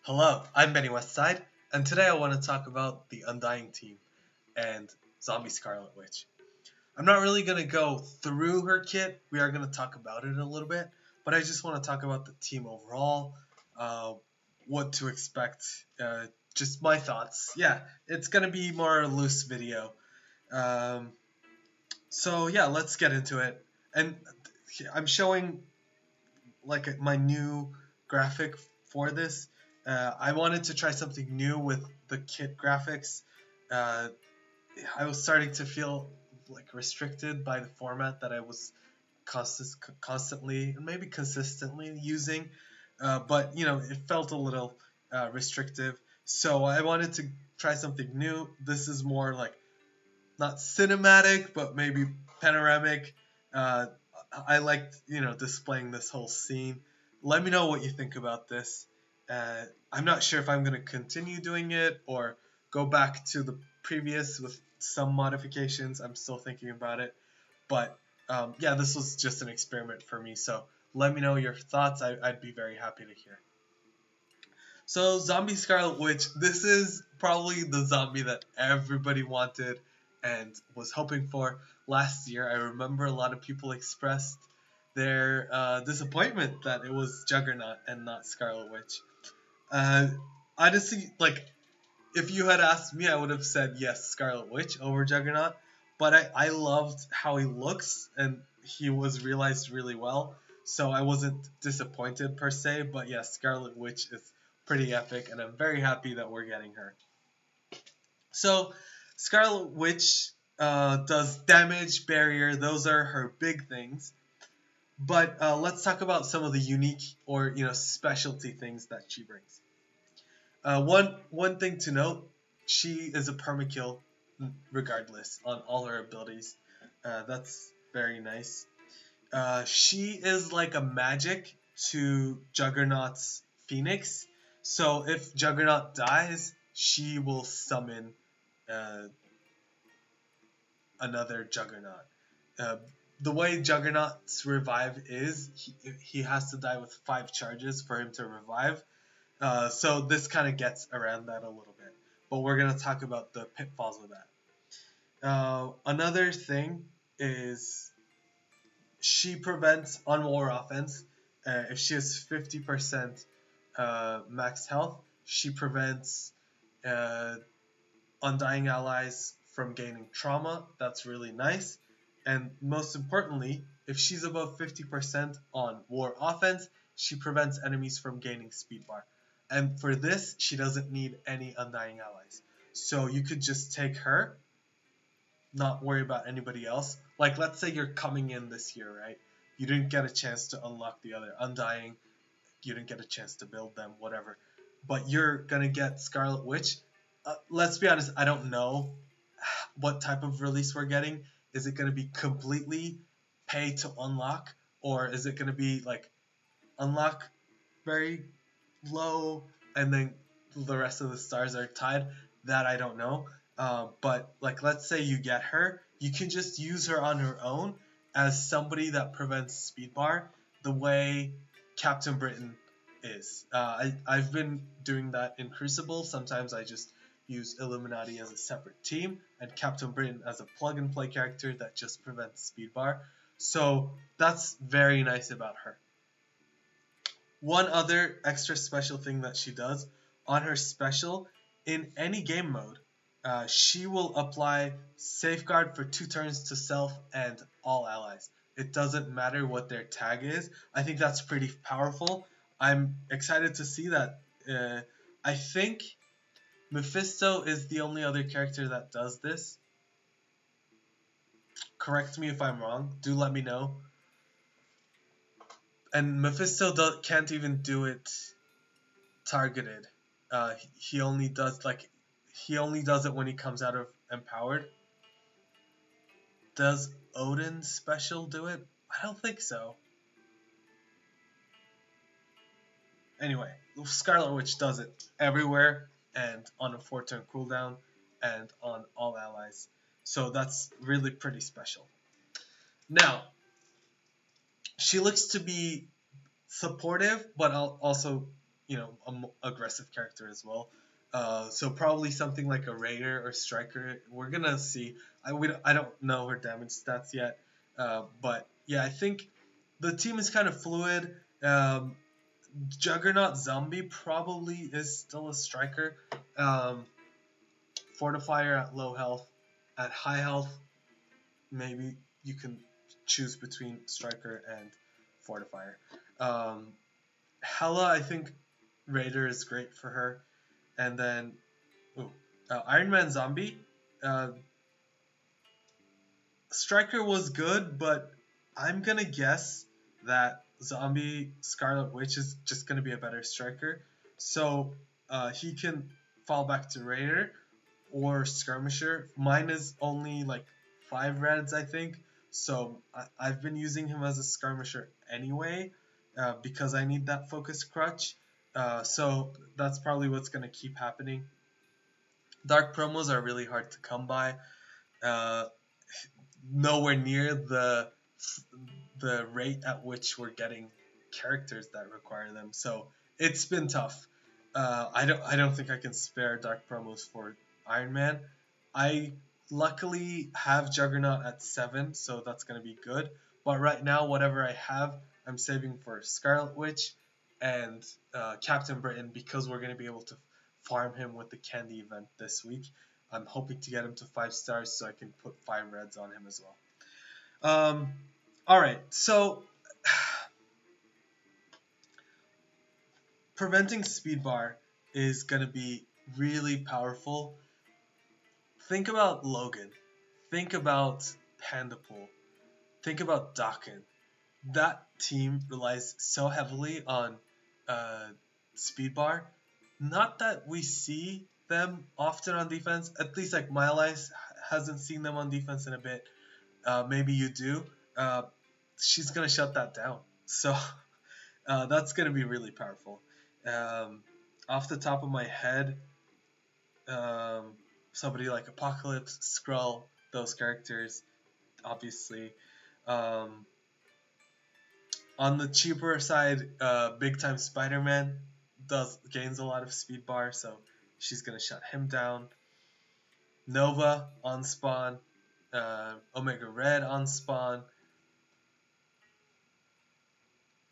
Hello, I'm Benny Westside, and today I want to talk about the Undying team and Zombie Scarlet Witch. I'm not really going to go through her kit, we are going to talk about it a little bit, but I just want to talk about the team overall, uh, what to expect, just my thoughts. Yeah, it's going to be more a loose video. Um, so yeah, let's get into it. And I'm showing like my new graphic for this. I wanted to try something new with the kit graphics. Uh, I was starting to feel like restricted by the format that I was constantly and maybe consistently using, but it felt a little restrictive. So I wanted to try something new. This is more like not cinematic, but maybe panoramic. Uh, I liked, displaying this whole scene. Let me know what you think about this. I'm not sure if I'm going to continue doing it or go back to the previous with some modifications. I'm still thinking about it. But yeah, this was just an experiment for me. So let me know your thoughts. I'd be very happy to hear. So, Zombie Scarlet Witch, this is probably the zombie that everybody wanted and was hoping for last year. I remember a lot of people expressed their disappointment that it was Juggernaut and not Scarlet Witch. Uh, Honestly, like, if you had asked me, I would have said yes, Scarlet Witch over Juggernaut. But I loved how he looks, and he was realized really well. So I wasn't disappointed per se, but yes, Scarlet Witch is pretty epic, and I'm very happy that we're getting her. So Scarlet Witch does damage, barrier, those are her big things. But let's talk about some of the unique or specialty things that she brings. One thing to note, she is a permakill regardless on all her abilities. That's very nice. She is like a magic to Juggernaut's Phoenix. So if Juggernaut dies, she will summon uh, another Juggernaut. Uh, the way Juggernaut's revive is, he has to die with 5 charges for him to revive. So this kind of gets around that a little bit. But we're going to talk about the pitfalls of that. Another thing is she prevents on war offense. If she has 50% max health, she prevents uh, undying allies from gaining trauma. That's really nice. And most importantly, if she's above 50% on war offense, she prevents enemies from gaining speed bar. And for this, she doesn't need any undying allies. So you could just take her, not worry about anybody else. Like, let's say you're coming in this year, right? You didn't get a chance to unlock the other Undying. You didn't get a chance to build them, whatever. But you're gonna get Scarlet Witch. Let's be honest, I don't know what type of release we're getting. Is it gonna be completely pay to unlock, or is it gonna be like unlock very low and then the rest of the stars are tied? That I don't know. But like, let's say you get her, you can just use her on her own as somebody that prevents speed bar, the way Captain Britain is. I've been doing that in Crucible. Sometimes I just use Illuminati as a separate team and Captain Britain as a plug and play character that just prevents speed bar. So that's very nice about her. One other extra special thing that she does on her special, in any game mode, she will apply Safeguard for 2 turns to self and all allies. It doesn't matter what their tag is. I think that's pretty powerful. I'm excited to see that. I think Mephisto is the only other character that does this. Correct me if I'm wrong. Do let me know. And Mephisto can't even do it targeted. He only does it when he comes out of empowered. Does Odin's special do it? I don't think so. Anyway, Scarlet Witch does it everywhere and on a 4-turn cooldown and on all allies. So that's really pretty special. Now, she looks to be supportive, but also aggressive character as well. So probably something like a raider or striker. We're gonna see. I don't know her damage stats yet, but yeah, I think the team is kind of fluid. Juggernaut Zombie probably is still a striker. Um, Fortifier at low health. At high health, maybe you can choose between striker and Fortifier. Um, Hella, I think Raider is great for her. And then, Iron Man Zombie. Uh, Striker was good, but I'm gonna guess that Zombie Scarlet Witch is just gonna be a better striker. So he can fall back to Raider or Skirmisher. Mine is only like 5 reds, I think. So I've been using him as a Skirmisher anyway because I need that focus crutch. So that's probably what's gonna keep happening. Dark promos are really hard to come by. Uh, Nowhere near the rate at which we're getting characters that require them. So it's been tough. I don't think I can spare dark promos for Iron Man. I luckily have Juggernaut at 7, so that's gonna be good. But right now, whatever I have, I'm saving for Scarlet Witch and Captain Britain because we're gonna be able to farm him with the candy event this week. I'm hoping to get him to 5 stars so I can put 5 reds on him as well. All right, so preventing speed bar is gonna be really powerful. Think about Logan. Think about Pandapool. Think about Dakin. That team relies so heavily on speed bar. Not that we see them often on defense. At least like my life hasn't seen them on defense in a bit. Maybe you do. She's gonna shut that down. So that's gonna be really powerful. Off the top of my head, somebody like Apocalypse, Skrull, those characters, obviously. On the cheaper side, Big Time Spider-Man gains a lot of speed bar, so she's gonna shut him down. Nova on spawn, Omega Red on spawn.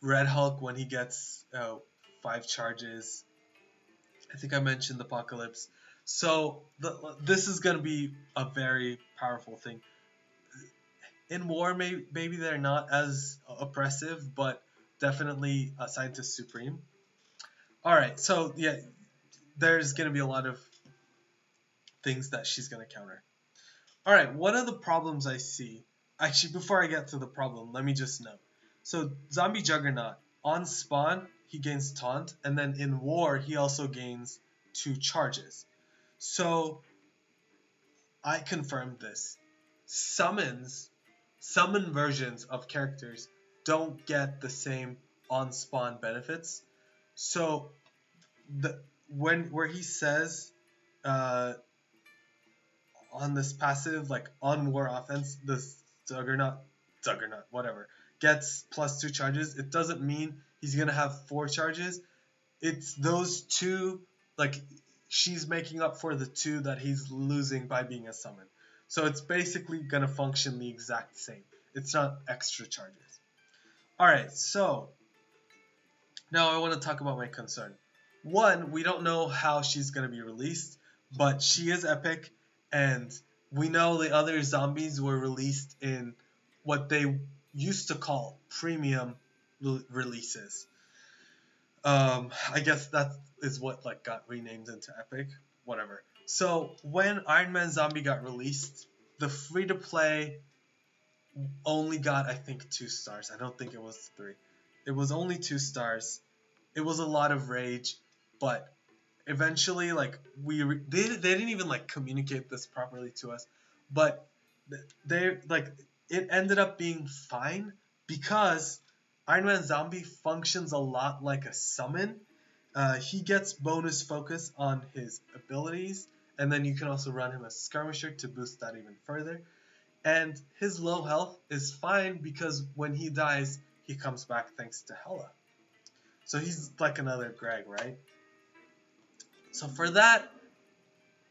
Red Hulk when he gets 5 charges. I think I mentioned Apocalypse. So this is going to be a very powerful thing. In war, maybe they're not as oppressive, but definitely a Scientist Supreme. Alright, so yeah, there's going to be a lot of things that she's going to counter. Alright, one of the problems I see... Actually, before I get to the problem, let me just note. So, Zombie Juggernaut, on spawn, he gains taunt, and then in war, he also gains 2 charges. So, I confirmed this. Summon versions of characters don't get the same on spawn benefits. So, where he says on this passive, like on war offense, this Juggernaut, whatever, gets plus 2 charges, it doesn't mean he's gonna have 4 charges. It's those 2, like she's making up for the 2 that he's losing by being a summon. So it's basically gonna function the exact same. It's not extra charges. Alright, so now I want to talk about my concern. One, we don't know how she's gonna be released, but she is epic, and we know the other zombies were released in what they used to call premium releases. I guess that is what like got renamed into epic, whatever. So when Iron Man Zombie got released, the free to play only got, I think, 2 stars. I don't think it was 3. It was only 2 stars. It was a lot of rage, but eventually, like they didn't even like communicate this properly to us, but they like it ended up being fine because Iron Man Zombie functions a lot like a summon. He gets bonus focus on his abilities, and then you can also run him as Skirmisher to boost that even further. And his low health is fine because when he dies, he comes back thanks to Hela. So he's like another Greg, right? So for that,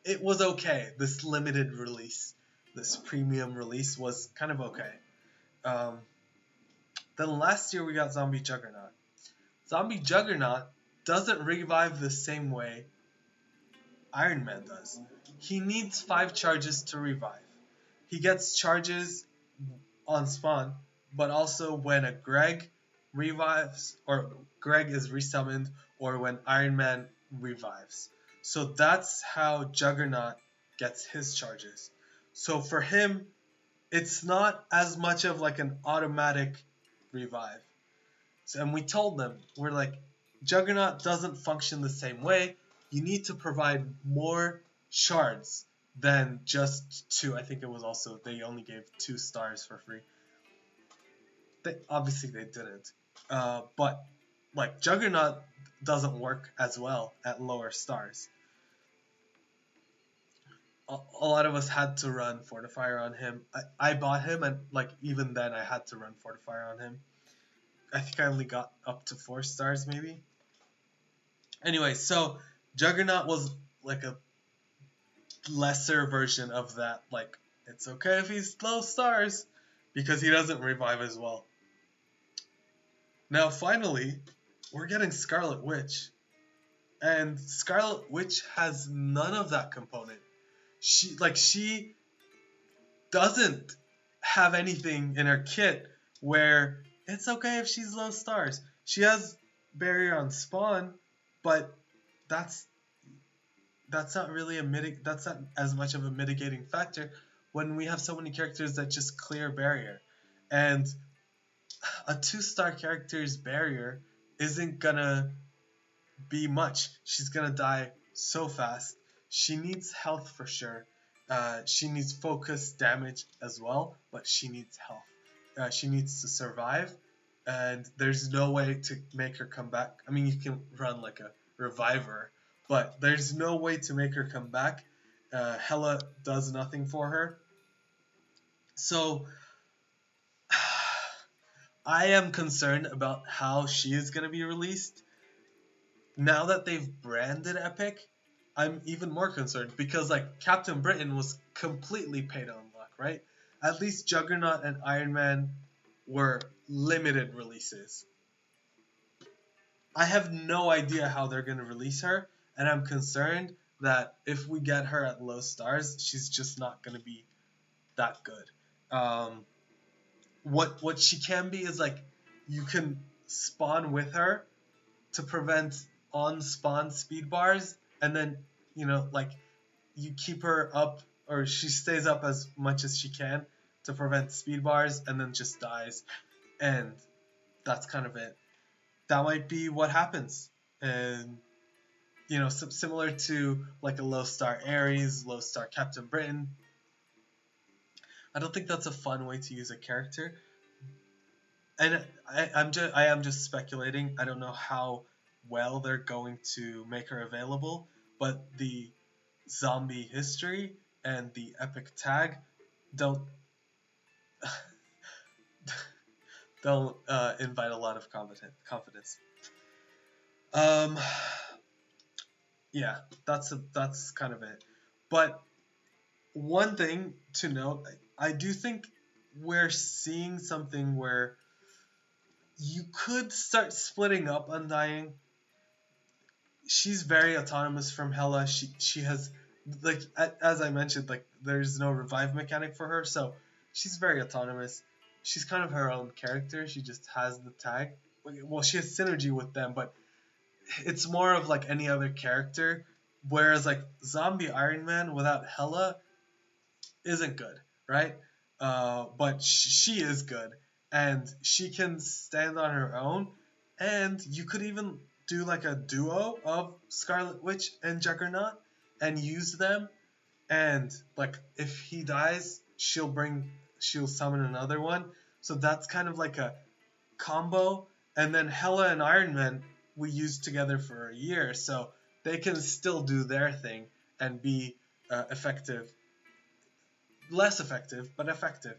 it was okay. This limited release, this premium release was kind of okay. Um, then last year we got Zombie Juggernaut. Zombie Juggernaut doesn't revive the same way Iron Man does. He needs 5 charges to revive. He gets charges on spawn, but also when a Greg revives, or Greg is resummoned, or when Iron Man revives. So that's how Juggernaut gets his charges. So for him, it's not as much of like an automatic revive. So, and we told them, we're like, Juggernaut doesn't function the same way. You need to provide more shards than just 2. I think it was also, they only gave 2 stars for free. Obviously they didn't. But like Juggernaut doesn't work as well at lower stars. A lot of us had to run Fortifier on him. I bought him, and like even then I had to run Fortifier on him. I think I only got up to 4 stars maybe. Anyway, so Juggernaut was like a lesser version of that. Like, it's okay if he's low stars because he doesn't revive as well. Now finally, we're getting Scarlet Witch. And Scarlet Witch has none of that component. She doesn't have anything in her kit where it's okay if she's low stars. She has barrier on spawn, but that's not really that's not as much of a mitigating factor when we have so many characters that just clear barrier. And a 2-star character's barrier isn't gonna be much. She's gonna die so fast. She needs health for sure. She needs focus damage as well, but she needs health. She needs to survive, and there's no way to make her come back. I mean, you can run like a reviver, but there's no way to make her come back. Hela does nothing for her. So I am concerned about how she is going to be released. Now that they've branded Epic, I'm even more concerned because like Captain Britain was completely pay to unlock, right? At least Juggernaut and Iron Man were limited releases. I have no idea how they're going to release her, and I'm concerned that if we get her at low stars, she's just not going to be that good. What she can be is like you can spawn with her to prevent on spawn speed bars, and then like you keep her up, or she stays up as much as she can to prevent speed bars, and then just dies, and that's kind of it. That might be what happens, and similar to like a low star Ares, low star Captain Britain. I don't think that's a fun way to use a character, and I am just speculating. I don't know how well they're going to make her available, but the zombie history and the epic tag don't invite a lot of confidence. Yeah, that's kind of it. But one thing to note, I do think we're seeing something where you could start splitting up Undying. She's very autonomous from Hela. She has, like, as I mentioned, like, there's no revive mechanic for her, so she's very autonomous. She's kind of her own character. She just has the tag. Well, she has synergy with them, but it's more of like any other character. Whereas like Zombie Iron Man without Hela isn't good, right? But she is good, and she can stand on her own. And you could even do like a duo of Scarlet Witch and Juggernaut and use them. And like if he dies, she'll summon another one. So that's kind of like a combo. And then Hela and Iron Man we used together for a year, so they can still do their thing and be effective. Less effective, but effective.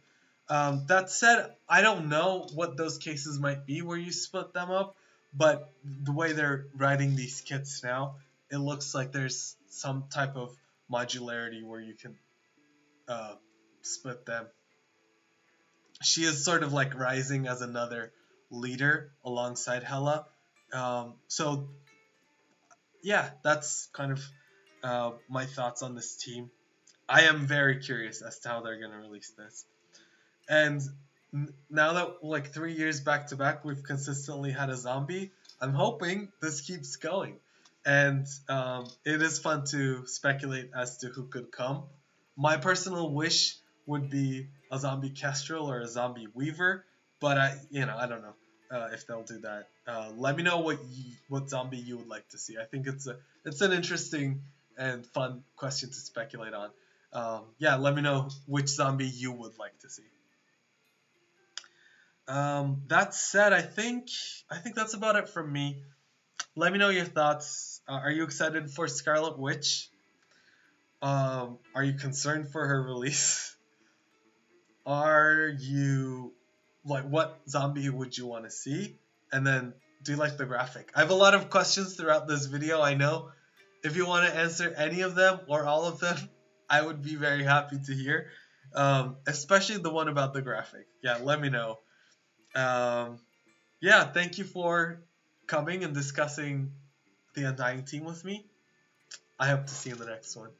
That said, I don't know what those cases might be where you split them up, but the way they're writing these kits now, it looks like there's some type of modularity where you can uh, split them. She is sort of like rising as another leader alongside Hela. So yeah, that's kind of my thoughts on this team. I am very curious as to how they're going to release this. And now that like 3 years back to back, we've consistently had a zombie. I'm hoping this keeps going, and it is fun to speculate as to who could come. My personal wish would be a zombie Kestrel or a zombie Weaver, but I don't know if they'll do that. Let me know what zombie you would like to see. I think it's an interesting and fun question to speculate on. Yeah, let me know which zombie you would like to see. That said, I think that's about it from me. Let me know your thoughts. Are you excited for Scarlet Witch? Are you concerned for her release? Are you like what zombie would you want to see? And then do you like the graphic? I have a lot of questions throughout this video. I know. If you want to answer any of them or all of them, I would be very happy to hear. Especially the one about the graphic. Yeah, let me know. Um, yeah, thank you for coming and discussing the Undying team with me. I hope to see you in the next one.